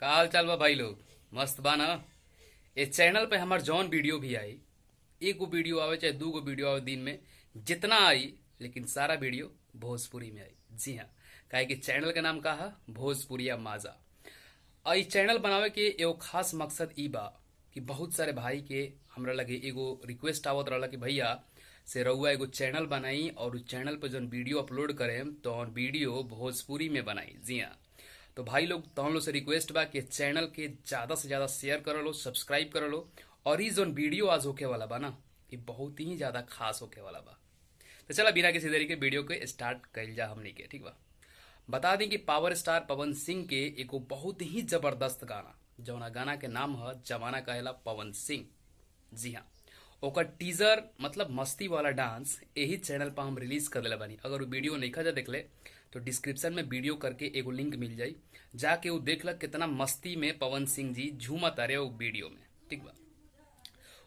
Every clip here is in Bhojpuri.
का हाल चाल बा भाई लोग। मस्त बा ना। इस चैनल पे हमार जौन वीडियो भी आई, एक गो वीडियो आवे चाहे दू गो वीडियो आवे दिन में, जितना आई लेकिन सारा वीडियो भोजपुरी में आई। जी हाँ, काहे कि चैनल का नाम का है भोजपुरिया माजा। और इस चैनल बनावे के एगो खास मकसद ई बा कि बहुत सारे भाई के हमरा लगे एगो रिक्वेस्ट आवत रहला कि भैया से रउआ एगो चैनल बनाई और उस चैनल पर जौन वीडियो अपलोड करें तो वीडियो भोजपुरी में बनाई। जी हाँ, तो भाई लोग तो हम लोग से रिक्वेस्ट बा कि चैनल के ज्यादा से ज्यादा शेयर कर लो, सब्सक्राइब कर लो। और ये जोन वीडियो आज होके वाला बा ना, ये बहुत ही ज्यादा खास होके वाला बा। तो चला बिना किसी देरी के वीडियो के स्टार्ट कइल जा हमनी के, ठीक बा। बता दें कि पावर स्टार पवन सिंह के एगो बहुत ही जबरदस्त गाना, जौना गाना के नाम है जमाना कहेला पवन सिंह। जी हाँ, ओकर टीजर मतलब मस्ती वाला डांस यही चैनल पर हम रिलीज कर दिला बानी। अगर वो वीडियो नहीं खा जा देख ले तो डिस्क्रिप्शन में वीडियो करके एगो लिंक मिल जाई, जाके वो देख ल कितना मस्ती में पवन सिंह जी झूमा तारे वो वीडियो में, ठीक बा।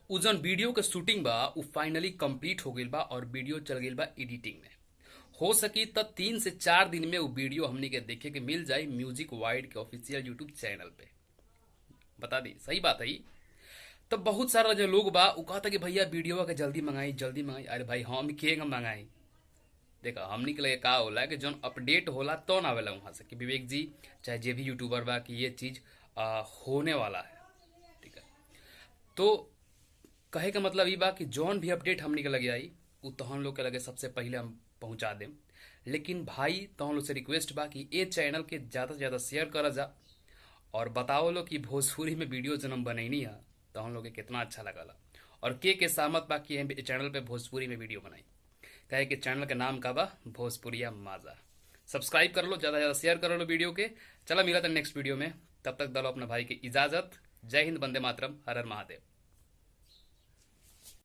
उ जौन वीडियो के शूटिंग बा उ फाइनली कंप्लीट हो गईल बा और वीडियो चल गईल बा एडिटिंग में। हो सकी तो 3 से 4 दिन में वो वीडियो हमनी के देखे के मिल जाई म्यूजिक वाइड के ऑफिशियल यूट्यूब चैनल पे। बता दी, सही बात है। तो बहुत सारा जो लोग बा उ कहता कि भैया वीडियो के जल्दी मंगाई जल्दी मंगाई। अरे भाई हम के मंगाई, देखा हमनी के लिए का होला कि जौन अपडेट होला तो ना आवेला वहां से कि विवेक जी चाहे जे भी यूट्यूबर बा कि ये चीज होने वाला है, ठीक है। तो कहे का मतलब ई बा कि जौन भी अपडेट हमनी के लगे आई उ तहन लोग के लगे सबसे पहले हम पहुंचा देम। लेकिन भाई तहन लोग से रिक्वेस्ट बा कि ये चैनल के ज्यादा से ज्यादा शेयर करा जा और बताओ लो कि भोजपुरी में वीडियो जन्म बनैनी है तो हम लोग के कितना अच्छा लगला और के सहमत बा कि हम चैनल पे भोजपुरी में वीडियो बनाई। कहे कि चैनल का नाम का बा भोजपुरिया माजा। सब्सक्राइब कर लो, ज्यादा ज्यादा शेयर कर लो वीडियो के। चला मिला था नेक्स्ट वीडियो में, तब तक दलो अपना भाई की इजाजत। जय हिंद, वंदे मातरम, हर हर महादेव।